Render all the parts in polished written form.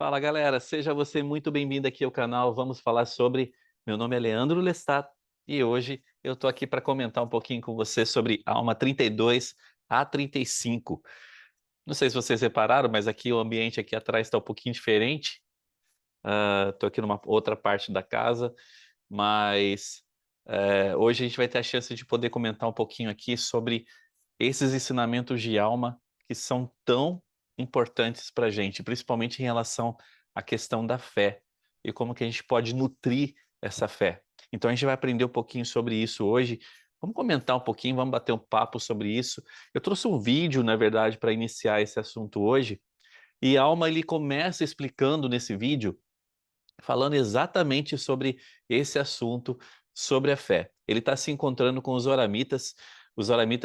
Fala galera, seja você muito bem-vindo aqui ao canal. Vamos falar sobre. Meu nome é Leandro Lestat e hoje eu tô aqui para comentar um pouquinho com você sobre Alma 32 a 35. Não sei se vocês repararam, mas aqui o ambiente aqui atrás está um pouquinho diferente. Tô aqui numa outra parte da casa, mas hoje a gente vai ter a chance de poder comentar um pouquinho aqui sobre esses ensinamentos de alma que são tão importantes para a gente, principalmente em relação à questão da fé e como que a gente pode nutrir essa fé. Então a gente vai aprender um pouquinho sobre isso hoje. Vamos comentar um pouquinho, vamos bater um papo sobre isso. Eu trouxe um vídeo, na verdade, para iniciar esse assunto hoje, e Alma ele começa explicando nesse vídeo, falando exatamente sobre esse assunto, sobre a fé. Ele está se encontrando com os oramitas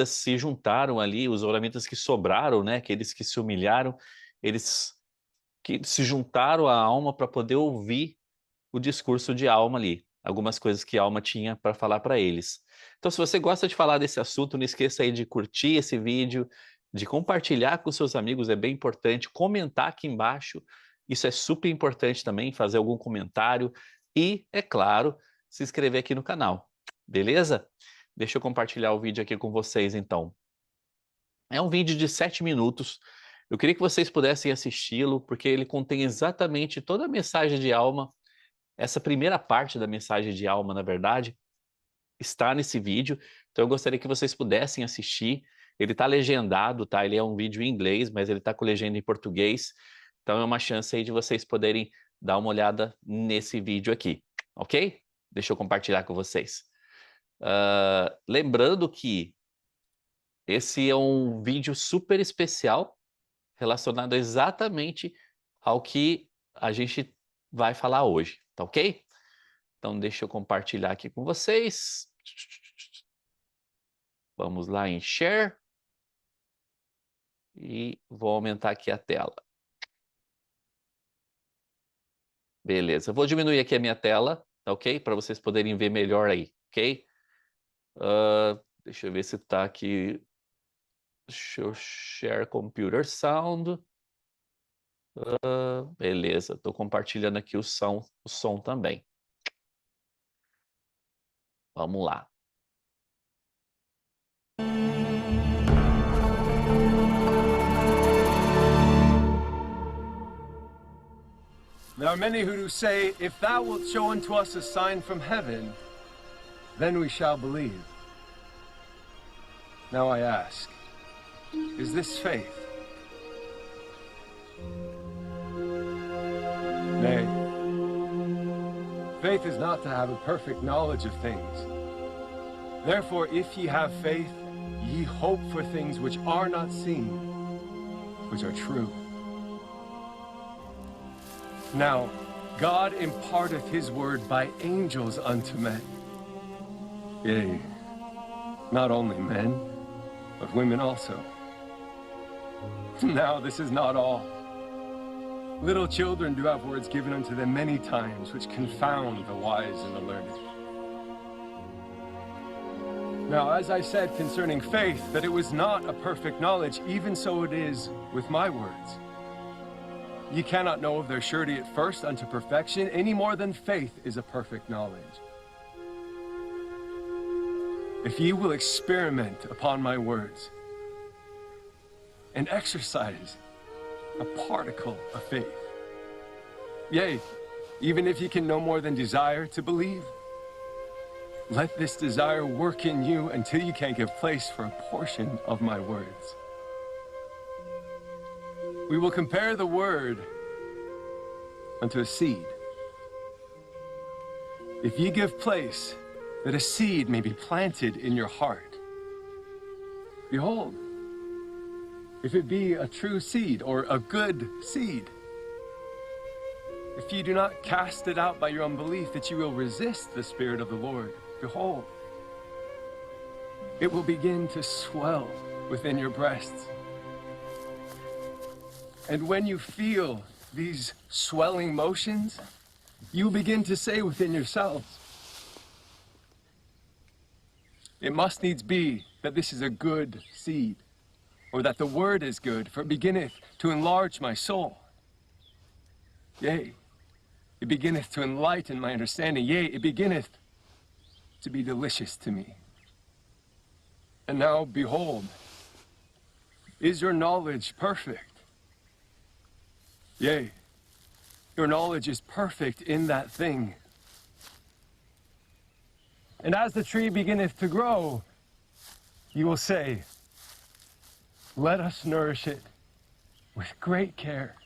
se juntaram ali, os oramitas que sobraram, né, aqueles que se humilharam, eles que se juntaram à alma para poder ouvir o discurso de alma ali, algumas coisas que a alma tinha para falar para eles. Então, se você gosta de falar desse assunto, não esqueça aí de curtir esse vídeo, de compartilhar com seus amigos, é bem importante, comentar aqui embaixo, isso é super importante também, fazer algum comentário e, é claro, se inscrever aqui no canal, beleza? Deixa eu compartilhar o vídeo aqui com vocês então. É um vídeo de 7 minutos, eu queria que vocês pudessem assisti-lo, porque ele contém exatamente toda a mensagem de alma. Essa primeira parte da mensagem de alma, na verdade, está nesse vídeo, então eu gostaria que vocês pudessem assistir. Ele está legendado, tá? Ele é um vídeo em inglês, mas ele está com legenda em português, então é uma chance aí de vocês poderem dar uma olhada nesse vídeo aqui, ok? Deixa eu compartilhar com vocês. Lembrando que esse é um vídeo super especial relacionado exatamente ao que a gente vai falar hoje, tá ok? Então deixa eu compartilhar aqui com vocês. Vamos lá em Share. E vou aumentar aqui a tela. Beleza, eu vou diminuir aqui a minha tela, tá ok? Para vocês poderem ver melhor aí, ok? Deixa eu ver se tá aqui. Deixa eu Share Computer Sound. Beleza, estou compartilhando aqui o som também. Vamos lá. There are many who do say, if thou wilt show unto us a sign from heaven, then we shall believe. Now I ask, is this faith? Nay. Faith is not to have a perfect knowledge of things. Therefore, if ye have faith, ye hope for things which are not seen, which are true. Now, God imparteth his word by angels unto men. Yea, not only men, but women also. Now, this is not all. Little children do have words given unto them many times, which confound the wise and the learned. Now, as I said concerning faith, that it was not a perfect knowledge, even so it is with my words. Ye cannot know of their surety at first unto perfection, any more than faith is a perfect knowledge. If ye will experiment upon my words and exercise a particle of faith, yea, even if ye can no more than desire to believe, let this desire work in you until you can give place for a portion of my words. We will compare the word unto a seed. If ye give place that a seed may be planted in your heart, behold, if it be a true seed or a good seed, if ye do not cast it out by your unbelief, that you will resist the Spirit of the Lord, behold, it will begin to swell within your breasts. And when you feel these swelling motions, you begin to say within yourselves, it must needs be that this is a good seed, or that the word is good, for it beginneth to enlarge my soul. Yea, it beginneth to enlighten my understanding. Yea, it beginneth to be delicious to me. And now, behold, is your knowledge perfect? Yea, your knowledge is perfect in that thing. And as the tree beginneth to grow, you will say, let us nourish it with great care,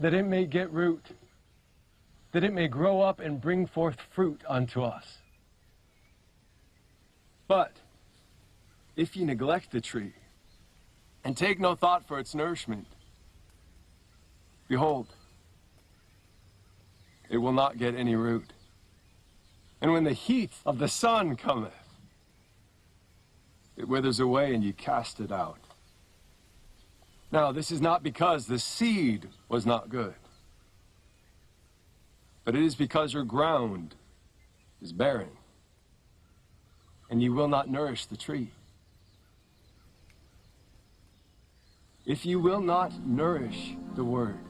that it may get root, that it may grow up and bring forth fruit unto us. But if ye neglect the tree, and take no thought for its nourishment, behold, it will not get any root. And when the heat of the sun cometh, it withers away, and ye cast it out. Now, this is not because the seed was not good, but it is because your ground is barren, and ye will not nourish the tree. If you will not nourish the word,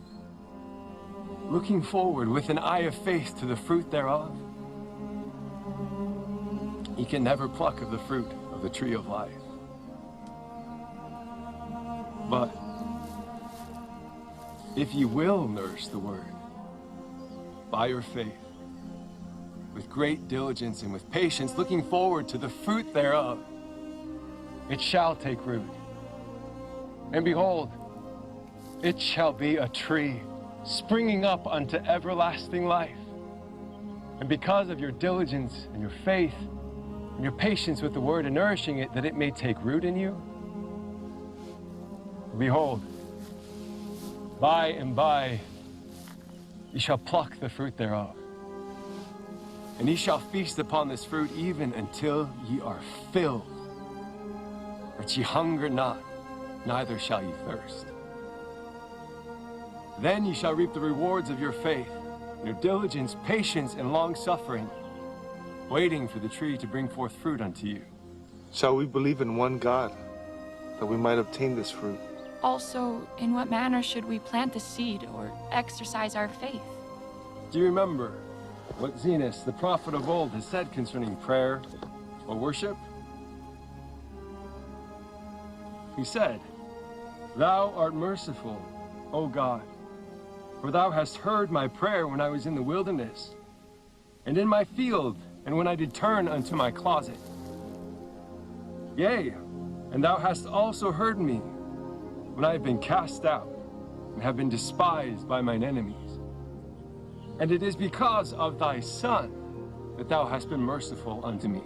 looking forward with an eye of faith to the fruit thereof, ye can never pluck of the fruit of the tree of life. But if ye will nourish the word by your faith, with great diligence and with patience, looking forward to the fruit thereof, it shall take root. And behold, it shall be a tree springing up unto everlasting life. And because of your diligence and your faith and your patience with the word and nourishing it, that it may take root in you, behold, by and by ye shall pluck the fruit thereof. And ye shall feast upon this fruit even until ye are filled, that ye hunger not, neither shall ye thirst. Then ye shall reap the rewards of your faith, your diligence, patience, and long-suffering, waiting for the tree to bring forth fruit unto you. Shall we believe in one God, that we might obtain this fruit? Also, in what manner should we plant the seed or exercise our faith? Do you remember what Zenos, the prophet of old, has said concerning prayer or worship? He said, Thou art merciful, O God, for thou hast heard my prayer when I was in the wilderness, and in my field, and when I did turn unto my closet. Yea, and thou hast also heard me when I have been cast out, and have been despised by mine enemies. And it is because of thy Son that thou hast been merciful unto me.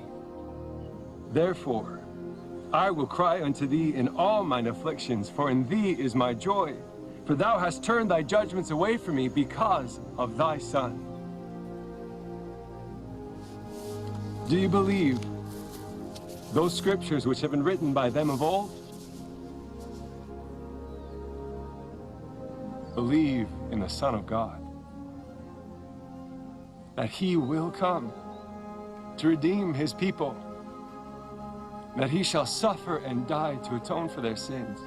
Therefore, I will cry unto thee in all mine afflictions, for in thee is my joy. For thou hast turned thy judgments away from me because of thy Son. Do you believe those scriptures which have been written by them of old? Believe in the Son of God, that he will come to redeem his people, that he shall suffer and die to atone for their sins,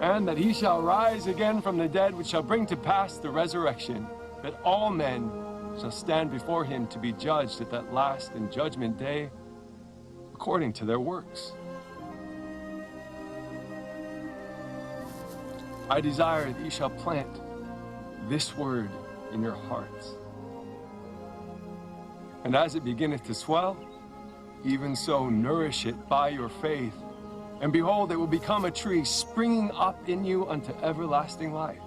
and that he shall rise again from the dead, which shall bring to pass the resurrection, that all men shall stand before him to be judged at that last and judgment day according to their works. I desire that ye shall plant this word in your hearts, and as it beginneth to swell, even so nourish it by your faith, and behold, it will become a tree springing up in you unto everlasting life.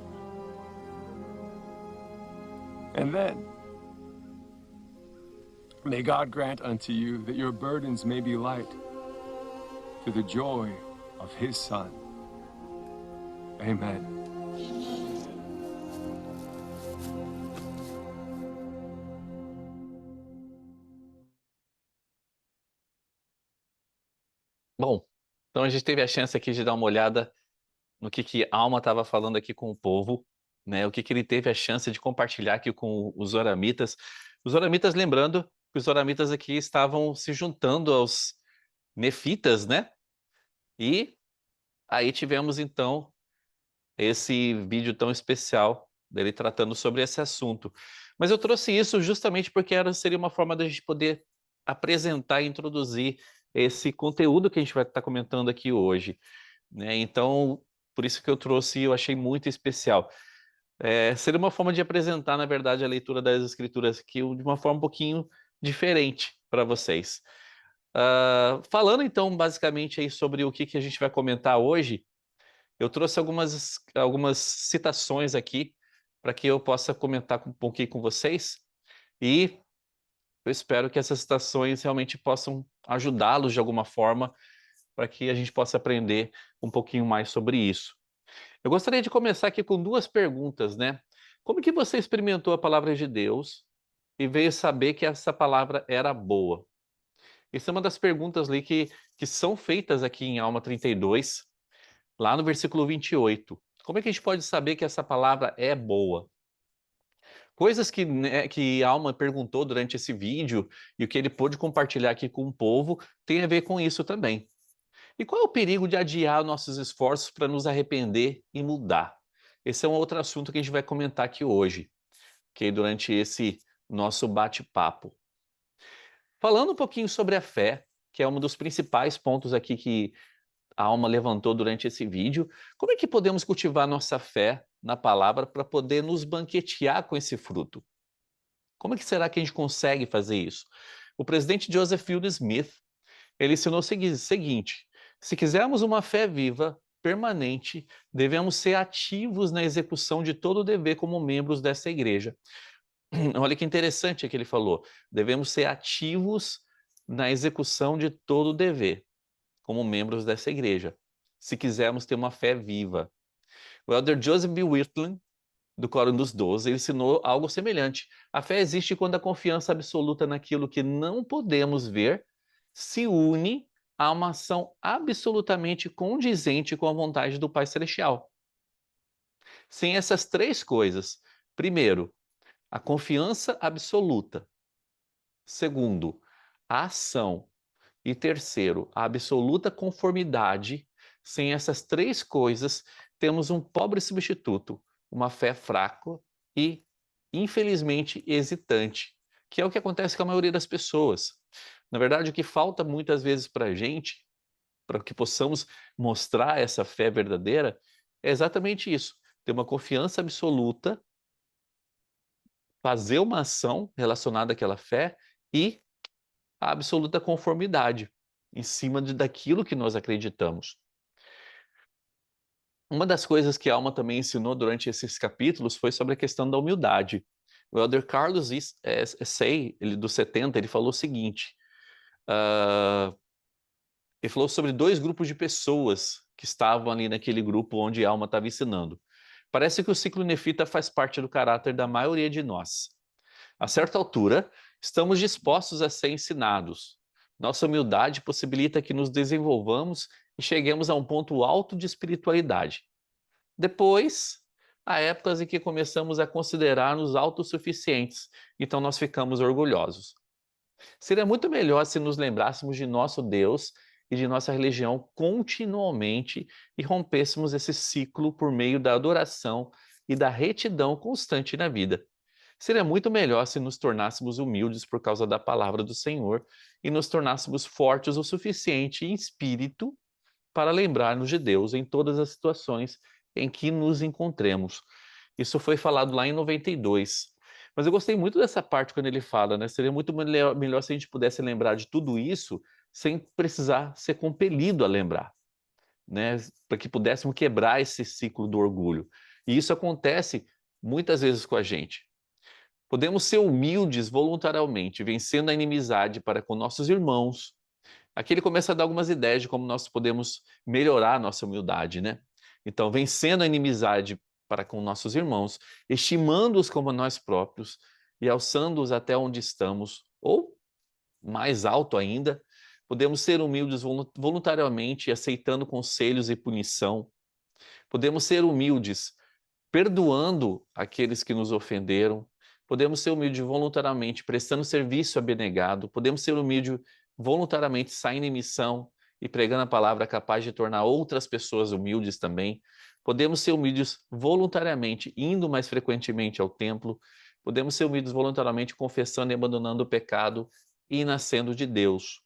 And then may God grant unto you that your burdens may be light through the joy of his Son. Amen. Bom, então a gente teve a chance aqui de dar uma olhada no que Alma estava falando aqui com o povo, né? O que ele teve a chance de compartilhar aqui com os Zoramitas. Os Zoramitas, lembrando que os Zoramitas aqui estavam se juntando aos Nefitas, né? E aí tivemos então esse vídeo tão especial dele tratando sobre esse assunto. Mas eu trouxe isso justamente porque seria uma forma da gente poder apresentar e introduzir esse conteúdo que a gente vai estar comentando aqui hoje, né? Então, por isso que eu trouxe, eu achei muito especial. Seria uma forma de apresentar, na verdade, a leitura das Escrituras aqui de uma forma um pouquinho diferente para vocês. Falando então, basicamente, aí sobre o que a gente vai comentar hoje, eu trouxe algumas citações aqui para que eu possa comentar um pouquinho com vocês e eu espero que essas citações realmente possam ajudá-los de alguma forma para que a gente possa aprender um pouquinho mais sobre isso. Eu gostaria de começar aqui com duas perguntas, né? Como que você experimentou a palavra de Deus e veio saber que essa palavra era boa? Essa é uma das perguntas ali que são feitas aqui em Alma 32, lá no versículo 28. Como é que a gente pode saber que essa palavra é boa? Coisas que, né, que Alma perguntou durante esse vídeo e o que ele pôde compartilhar aqui com o povo tem a ver com isso também. E qual é o perigo de adiar nossos esforços para nos arrepender e mudar? Esse é um outro assunto que a gente vai comentar aqui hoje, okay, durante esse nosso bate-papo. Falando um pouquinho sobre a fé, que é um dos principais pontos aqui que a Alma levantou durante esse vídeo, como é que podemos cultivar nossa fé na palavra para poder nos banquetear com esse fruto? Como é que será que a gente consegue fazer isso? O presidente Joseph Fielding Smith, ele ensinou o seguinte: se quisermos uma fé viva, permanente, devemos ser ativos na execução de todo o dever como membros dessa igreja. Olha que interessante que ele falou. Devemos ser ativos na execução de todo o dever como membros dessa igreja, se quisermos ter uma fé viva. O elder Joseph B. Whitlam, do Quórum dos Doze, ele ensinou algo semelhante. A fé existe quando a confiança absoluta naquilo que não podemos ver se une a uma ação absolutamente condizente com a vontade do Pai Celestial. Sem essas três coisas, primeiro, a confiança absoluta. Segundo, a ação. E terceiro, a absoluta conformidade. Sem essas três coisas, temos um pobre substituto, uma fé fraca e, infelizmente, hesitante, que é o que acontece com a maioria das pessoas. Na verdade, o que falta muitas vezes para a gente, para que possamos mostrar essa fé verdadeira, é exatamente isso: ter uma confiança absoluta, fazer uma ação relacionada àquela fé e a absoluta conformidade em cima daquilo que nós acreditamos. Uma das coisas que a Alma também ensinou durante esses capítulos foi sobre a questão da humildade. O elder Carlos Essay, ele, dos 70, ele falou o seguinte, ele falou sobre dois grupos de pessoas que estavam ali naquele grupo onde a Alma estava ensinando. Parece que o ciclo nefita faz parte do caráter da maioria de nós. A certa altura, estamos dispostos a ser ensinados. Nossa humildade possibilita que nos desenvolvamos e cheguemos a um ponto alto de espiritualidade. Depois, há épocas em que começamos a considerar-nos autossuficientes, então nós ficamos orgulhosos. Seria muito melhor se nos lembrássemos de nosso Deus e de nossa religião continuamente e rompêssemos esse ciclo por meio da adoração e da retidão constante na vida. Seria muito melhor se nos tornássemos humildes por causa da palavra do Senhor e nos tornássemos fortes o suficiente em espírito para lembrar-nos de Deus em todas as situações em que nos encontremos. Isso foi falado lá em 92. Mas eu gostei muito dessa parte quando ele fala, né? Seria muito melhor se a gente pudesse lembrar de tudo isso sem precisar ser compelido a lembrar, né? Para que pudéssemos quebrar esse ciclo do orgulho. E isso acontece muitas vezes com a gente. Podemos ser humildes voluntariamente, vencendo a inimizade para com nossos irmãos. Aqui ele começa a dar algumas ideias de como nós podemos melhorar a nossa humildade, né? Então, vencendo a inimizade para com nossos irmãos, estimando-os como nós próprios e alçando-os até onde estamos, ou mais alto ainda, podemos ser humildes voluntariamente, aceitando conselhos e punição. Podemos ser humildes, perdoando aqueles que nos ofenderam. Podemos ser humildes voluntariamente, prestando serviço abnegado. Podemos ser humildes voluntariamente, saindo em missão e pregando a palavra capaz de tornar outras pessoas humildes também. Podemos ser humildes voluntariamente, indo mais frequentemente ao templo. Podemos ser humildes voluntariamente, confessando e abandonando o pecado e nascendo de Deus.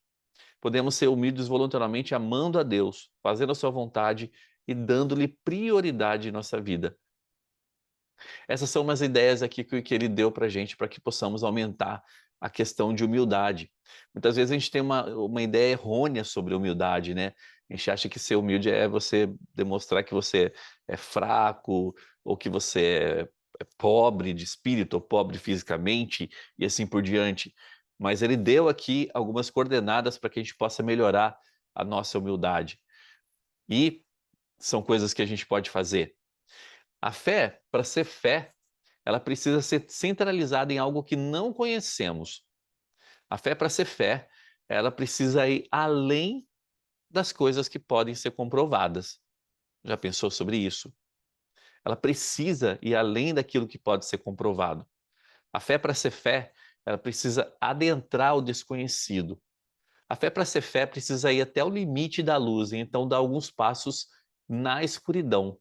Podemos ser humildes voluntariamente, amando a Deus, fazendo a sua vontade e dando-lhe prioridade em nossa vida. Essas são umas ideias aqui que ele deu para a gente, para que possamos aumentar a questão de humildade. Muitas vezes a gente tem uma ideia errônea sobre humildade, né? A gente acha que ser humilde é você demonstrar que você é fraco, ou que você é pobre de espírito, ou pobre fisicamente, e assim por diante. Mas ele deu aqui algumas coordenadas para que a gente possa melhorar a nossa humildade. E são coisas que a gente pode fazer. A fé, para ser fé, ela precisa ser centralizada em algo que não conhecemos. A fé, para ser fé, ela precisa ir além das coisas que podem ser comprovadas. Já pensou sobre isso? Ela precisa ir além daquilo que pode ser comprovado. A fé, para ser fé, ela precisa adentrar o desconhecido. A fé, para ser fé, precisa ir até o limite da luz e então dar alguns passos na escuridão.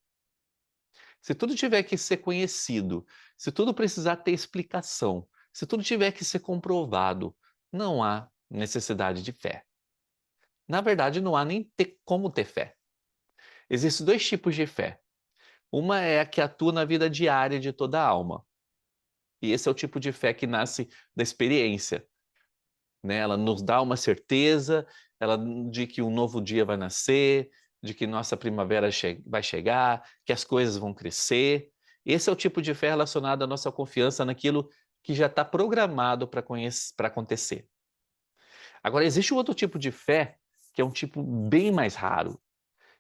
Se tudo tiver que ser conhecido, se tudo precisar ter explicação, se tudo tiver que ser comprovado, não há necessidade de fé. Na verdade, não há nem como ter fé. Existem dois tipos de fé. Uma é a que atua na vida diária de toda a alma. E esse é o tipo de fé que nasce da experiência, né? Ela nos dá uma certeza de que um novo dia vai nascer, de que nossa primavera vai chegar, que as coisas vão crescer. Esse é o tipo de fé relacionado à nossa confiança naquilo que já está programado para acontecer. Agora, existe um outro tipo de fé, que é um tipo bem mais raro.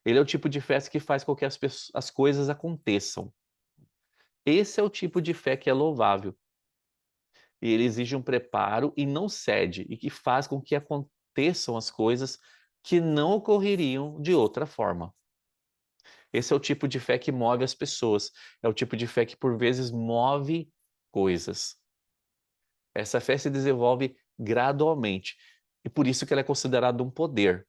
Ele é o tipo de fé que faz com que as coisas aconteçam. Esse é o tipo de fé que é louvável. E ele exige um preparo e não cede, e que faz com que aconteçam as coisas que não ocorreriam de outra forma. Esse é o tipo de fé que move as pessoas, é o tipo de fé que por vezes move coisas. Essa fé se desenvolve gradualmente, e por isso que ela é considerada um poder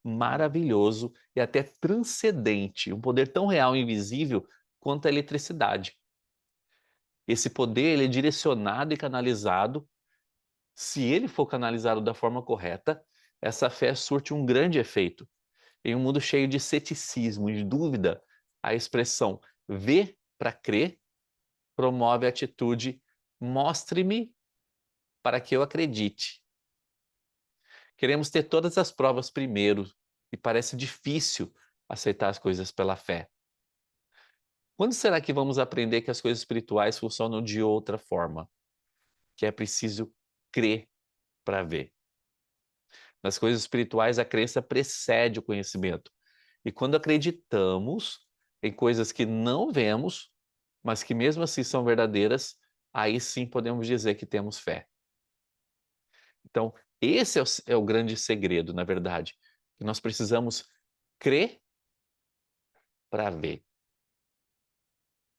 maravilhoso e até transcendente, um poder tão real e invisível quanto a eletricidade. Esse poder ele é direcionado e canalizado. Se ele for canalizado da forma correta, essa fé surte um grande efeito. Em um mundo cheio de ceticismo e de dúvida, a expressão ver para crer promove a atitude mostre-me para que eu acredite. Queremos ter todas as provas primeiro e parece difícil aceitar as coisas pela fé. Quando será que vamos aprender que as coisas espirituais funcionam de outra forma? Que é preciso crer para ver. Nas coisas espirituais, a crença precede o conhecimento. E quando acreditamos em coisas que não vemos, mas que mesmo assim são verdadeiras, aí sim podemos dizer que temos fé. Então, esse é o grande segredo, na verdade, que nós precisamos crer para ver.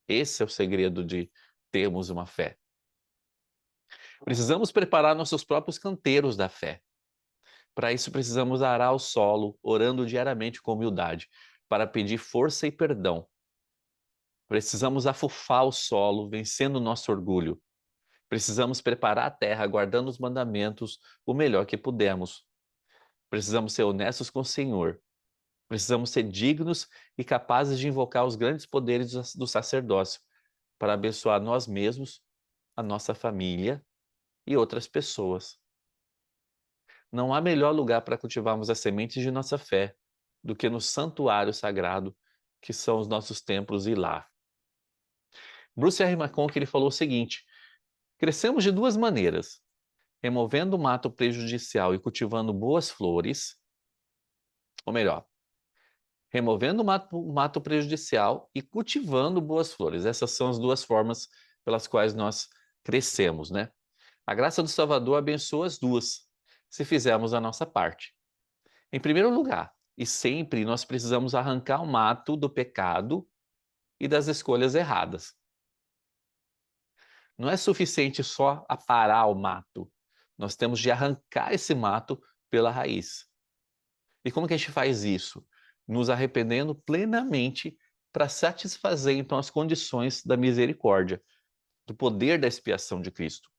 Esse é o segredo de termos uma fé. Precisamos preparar nossos próprios canteiros da fé. Para isso, precisamos arar o solo, orando diariamente com humildade, para pedir força e perdão. Precisamos afufar o solo, vencendo o nosso orgulho. Precisamos preparar a terra, guardando os mandamentos o melhor que pudermos. Precisamos ser honestos com o Senhor. Precisamos ser dignos e capazes de invocar os grandes poderes do sacerdócio para abençoar nós mesmos, a nossa família e outras pessoas. Não há melhor lugar para cultivarmos as sementes de nossa fé do que no santuário sagrado, que são os nossos templos e lar. Bruce R. McConaughey ele falou o seguinte: crescemos de duas maneiras, removendo o mato prejudicial e cultivando boas flores, ou melhor, removendo o mato prejudicial e cultivando boas flores. Essas são as duas formas pelas quais nós crescemos, né? A graça do Salvador abençoa as duas, se fizermos a nossa parte. Em primeiro lugar, e sempre nós precisamos arrancar o mato do pecado e das escolhas erradas. Não é suficiente só aparar o mato. Nós temos de arrancar esse mato pela raiz. E como que a gente faz isso? Nos arrependendo plenamente para satisfazer, então, as condições da misericórdia, do poder da expiação de Cristo.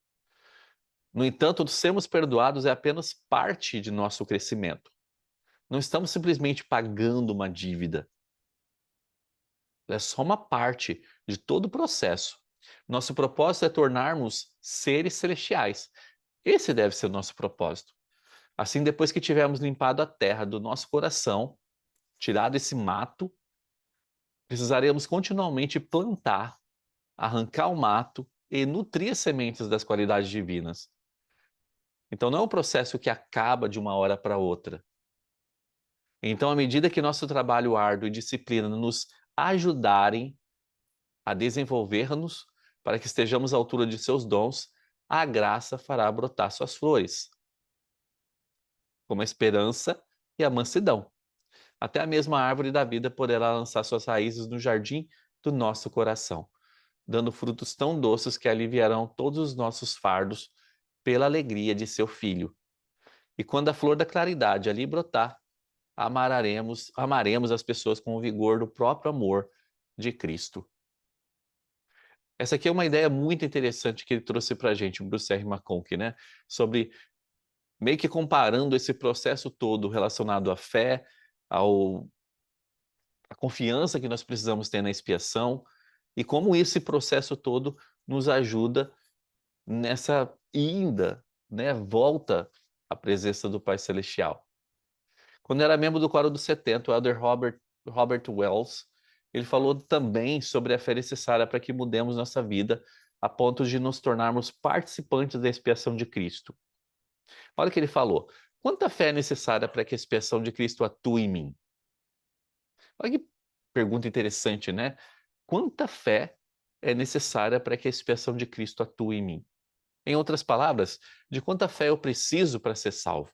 No entanto, sermos perdoados é apenas parte de nosso crescimento. Não estamos simplesmente pagando uma dívida. É só uma parte de todo o processo. Nosso propósito é tornarmos seres celestiais. Esse deve ser o nosso propósito. Assim, depois que tivermos limpado a terra do nosso coração, tirado esse mato, precisaremos continuamente plantar, arrancar o mato e nutrir as sementes das qualidades divinas. Então não é um processo que acaba de uma hora para outra. Então, à medida que nosso trabalho árduo e disciplina nos ajudarem a desenvolver-nos para que estejamos à altura de seus dons, a graça fará brotar suas flores, como a esperança e a mansidão. Até a mesma árvore da vida poderá lançar suas raízes no jardim do nosso coração, dando frutos tão doces que aliviarão todos os nossos fardos pela alegria de seu Filho. E quando a flor da claridade ali brotar, amaremos as pessoas com o vigor do próprio amor de Cristo. Essa aqui é uma ideia muito interessante que ele trouxe para a gente, o Bruce R. McConkie, né? Sobre meio que comparando esse processo todo relacionado à fé, à confiança que nós precisamos ter na expiação e como esse processo todo nos ajuda nessa ida, né, volta à presença do Pai Celestial. Quando era membro do Coro dos 70, o Elder Robert Wells, ele falou também sobre a fé necessária para que mudemos nossa vida a ponto de nos tornarmos participantes da expiação de Cristo. Olha o que ele falou. Quanta fé é necessária para que a expiação de Cristo atue em mim? Olha que pergunta interessante, né? Quanta fé é necessária para que a expiação de Cristo atue em mim? Em outras palavras, de quanta fé eu preciso para ser salvo?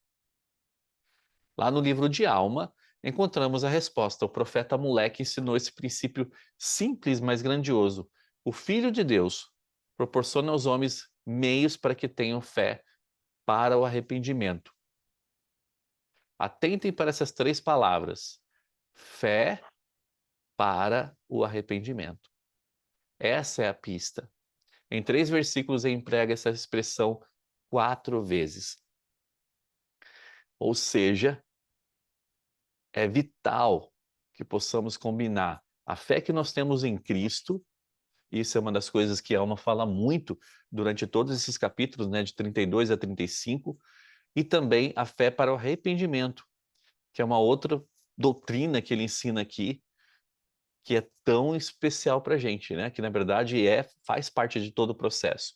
Lá no livro de Alma, encontramos a resposta. O profeta Moleque ensinou esse princípio simples, mas grandioso. O Filho de Deus proporciona aos homens meios para que tenham fé para o arrependimento. Atentem para essas 3 palavras. Fé para o arrependimento. Essa é a pista. Em 3 versículos ele emprega essa expressão 4 vezes. Ou seja, é vital que possamos combinar a fé que nós temos em Cristo, isso é uma das coisas que a Alma fala muito durante todos esses capítulos, né, de 32 a 35, e também a fé para o arrependimento, que é uma outra doutrina que ele ensina aqui, que é tão especial para a gente, né, que na verdade faz parte de todo o processo.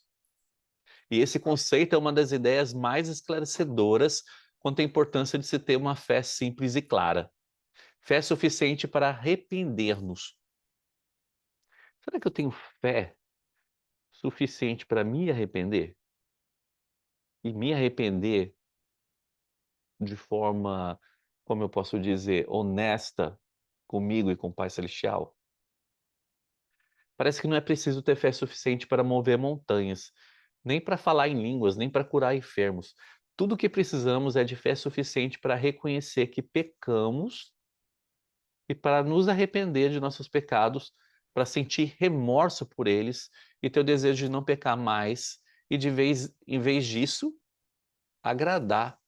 E esse conceito é uma das ideias mais esclarecedoras quanto à importância de se ter uma fé simples e clara. Fé suficiente para arrepender-nos. Será que eu tenho fé suficiente para me arrepender? E me arrepender de forma, como eu posso dizer, honesta comigo e com o Pai Celestial? Parece que não é preciso ter fé suficiente para mover montanhas, nem para falar em línguas, nem para curar enfermos. Tudo o que precisamos é de fé suficiente para reconhecer que pecamos e para nos arrepender de nossos pecados, para sentir remorso por eles e ter o desejo de não pecar mais e em vez disso, agradar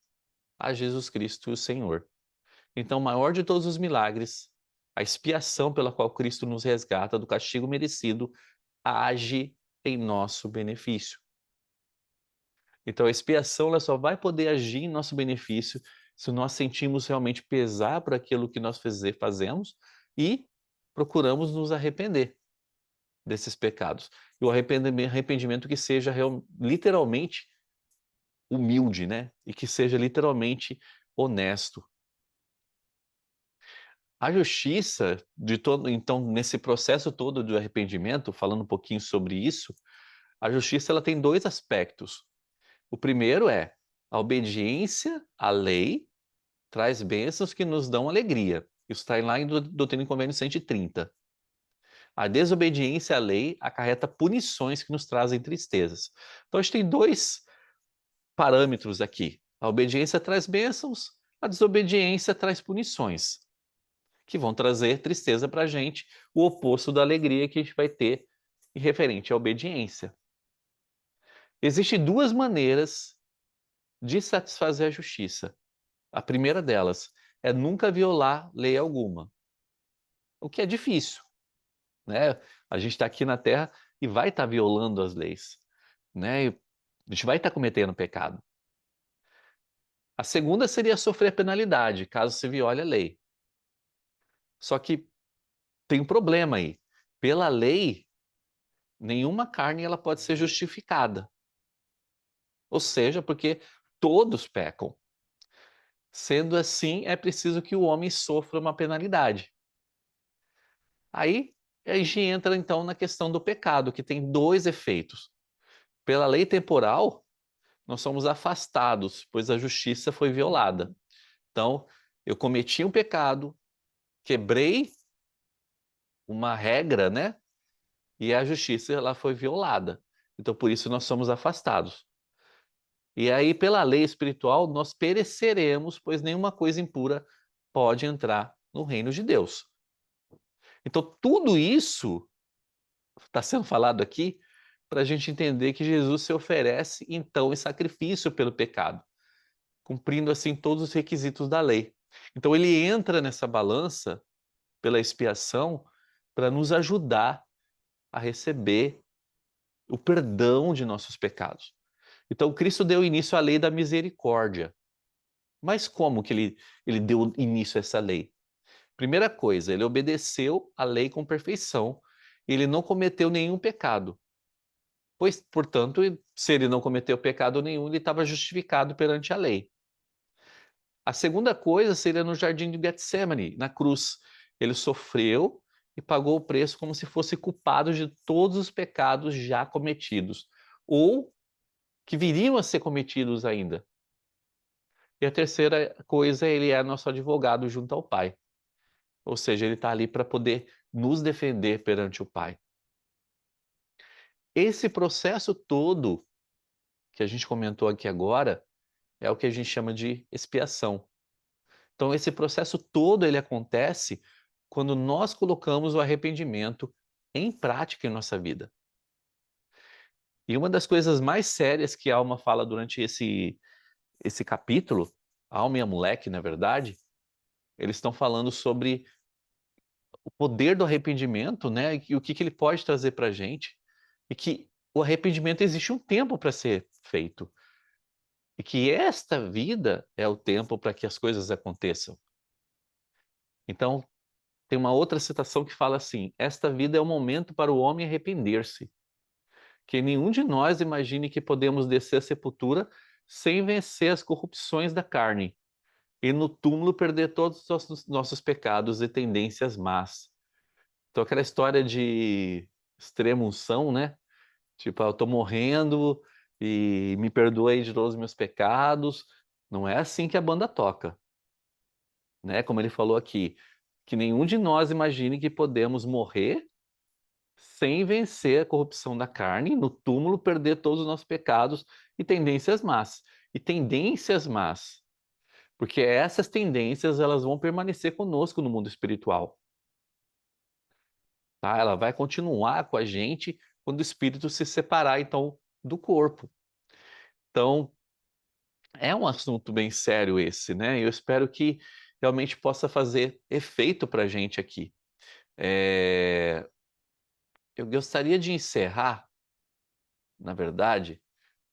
a Jesus Cristo, o Senhor. Então, o maior de todos os milagres, a expiação pela qual Cristo nos resgata do castigo merecido, age em nosso benefício. Então, a expiação ela só vai poder agir em nosso benefício se nós sentimos realmente pesar por aquilo que nós fazemos e procuramos nos arrepender desses pecados. E o arrependimento que seja literalmente humilde, né? E que seja literalmente honesto. A justiça de todo, então, nesse processo todo do arrependimento, falando um pouquinho sobre isso, a justiça ela tem 2 aspectos. O primeiro é a obediência à lei traz bênçãos que nos dão alegria. Isso está lá em Doutrina e Convênio 130. A desobediência à lei acarreta punições que nos trazem tristezas. Então, a gente tem 2 parâmetros aqui. A obediência traz bênçãos, a desobediência traz punições, que vão trazer tristeza para a gente, o oposto da alegria que a gente vai ter em referente à obediência. Existem duas maneiras de satisfazer a justiça. A primeira delas é nunca violar lei alguma, o que é difícil, né? A gente está aqui na Terra e vai estar violando as leis, né? E a gente vai estar cometendo pecado. A segunda seria sofrer penalidade, caso se viole a lei. Só que tem um problema aí. Pela lei, nenhuma carne ela pode ser justificada. Ou seja, porque todos pecam. Sendo assim, é preciso que o homem sofra uma penalidade. Aí a gente entra então na questão do pecado, que tem dois efeitos. Pela lei temporal, nós somos afastados, pois a justiça foi violada. Então, eu cometi um pecado, quebrei uma regra, né? E a justiça ela foi violada. Então, por isso nós somos afastados. E aí, pela lei espiritual, nós pereceremos, pois nenhuma coisa impura pode entrar no reino de Deus. Então, tudo isso está sendo falado aqui para a gente entender que Jesus se oferece, então, em sacrifício pelo pecado, cumprindo, assim, todos os requisitos da lei. Então, ele entra nessa balança pela expiação para nos ajudar a receber o perdão de nossos pecados. Então, Cristo deu início à lei da misericórdia. Mas como que ele deu início a essa lei? Primeira coisa, ele obedeceu a lei com perfeição. Ele não cometeu nenhum pecado. Pois, portanto, se ele não cometeu pecado nenhum, ele estava justificado perante a lei. A segunda coisa seria no jardim de Getsemane, na cruz. Ele sofreu e pagou o preço como se fosse culpado de todos os pecados já cometidos, ou que viriam a ser cometidos ainda. E a terceira coisa, ele é nosso advogado junto ao Pai. Ou seja, ele está ali para poder nos defender perante o Pai. Esse processo todo que a gente comentou aqui agora é o que a gente chama de expiação. Então, esse processo todo ele acontece quando nós colocamos o arrependimento em prática em nossa vida. E uma das coisas mais sérias que a Alma fala durante esse capítulo, a Alma e a Moleque, na verdade, eles estão falando sobre o poder do arrependimento, né? E o que ele pode trazer para a gente. E que o arrependimento existe um tempo para ser feito. E que esta vida é o tempo para que as coisas aconteçam. Então, tem uma outra citação que fala assim: esta vida é o momento para o homem arrepender-se. Que nenhum de nós imagine que podemos descer à sepultura sem vencer as corrupções da carne e no túmulo perder todos os nossos pecados e tendências más. Então, aquela história de extrema unção, né? Tipo, eu tô morrendo e me perdoa aí de todos os meus pecados. Não é assim que a banda toca, né? Como ele falou aqui, que nenhum de nós imagine que podemos morrer sem vencer a corrupção da carne, no túmulo perder todos os nossos pecados e tendências más. E tendências más, porque essas tendências elas vão permanecer conosco no mundo espiritual. Tá? Ela vai continuar com a gente quando o espírito se separar, então, do corpo. Então, é um assunto bem sério esse, né? Eu espero que realmente possa fazer efeito para a gente aqui. Eu gostaria de encerrar, na verdade,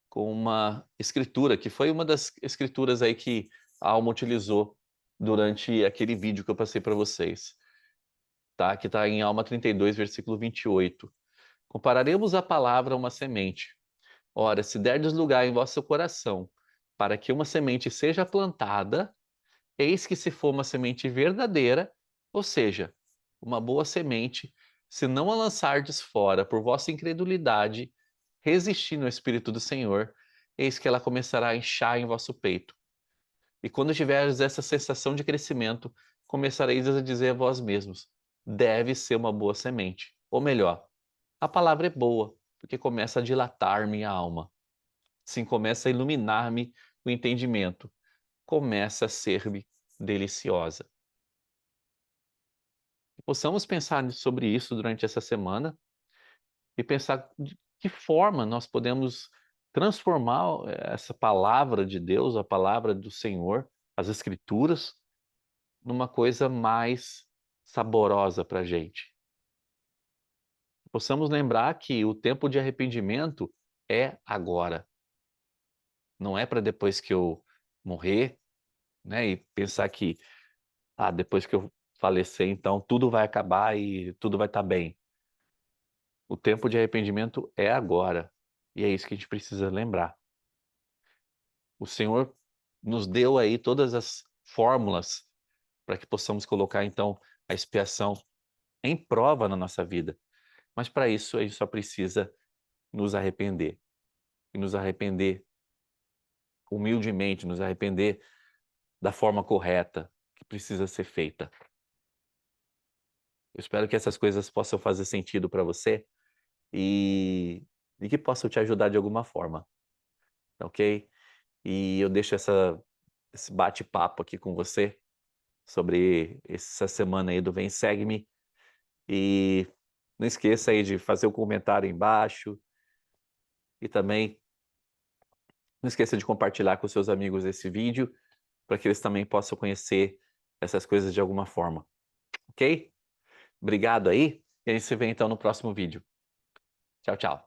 com uma escritura, que foi uma das escrituras aí que a Alma utilizou durante aquele vídeo que eu passei para vocês, tá? Que está em Alma 32, versículo 28. Compararemos a palavra a uma semente. Ora, se derdes lugar em vosso coração para que uma semente seja plantada, eis que se for uma semente verdadeira, ou seja, uma boa semente, se não a lançardes fora por vossa incredulidade, resistindo ao Espírito do Senhor, eis que ela começará a inchar em vosso peito. E quando tiveres essa sensação de crescimento, começareis a dizer a vós mesmos, deve ser uma boa semente. Ou melhor, a palavra é boa, porque começa a dilatar minha alma. Sim, começa a iluminar-me o entendimento começa a ser-me deliciosa. Possamos pensar sobre isso durante essa semana e pensar de que forma nós podemos transformar essa palavra de Deus, a palavra do Senhor, as Escrituras, numa coisa mais saborosa para a gente. Possamos lembrar que o tempo de arrependimento é agora. Não é para depois que eu morrer, né, e pensar que, depois que eu falecer, então tudo vai acabar e tudo vai estar bem. O tempo de arrependimento é agora. E é isso que a gente precisa lembrar. O Senhor nos deu aí todas as fórmulas para que possamos colocar, então, a expiação em prova na nossa vida. Mas para isso, a gente só precisa nos arrepender. E nos arrepender humildemente, nos arrepender da forma correta que precisa ser feita. Eu espero que essas coisas possam fazer sentido para você e que possam te ajudar de alguma forma, ok? E eu deixo esse bate-papo aqui com você sobre essa semana aí do Vem Segue-me. E não esqueça aí de fazer o comentário embaixo e também não esqueça de compartilhar com seus amigos esse vídeo para que eles também possam conhecer essas coisas de alguma forma, ok? Obrigado aí e a gente se vê então no próximo vídeo. Tchau, tchau.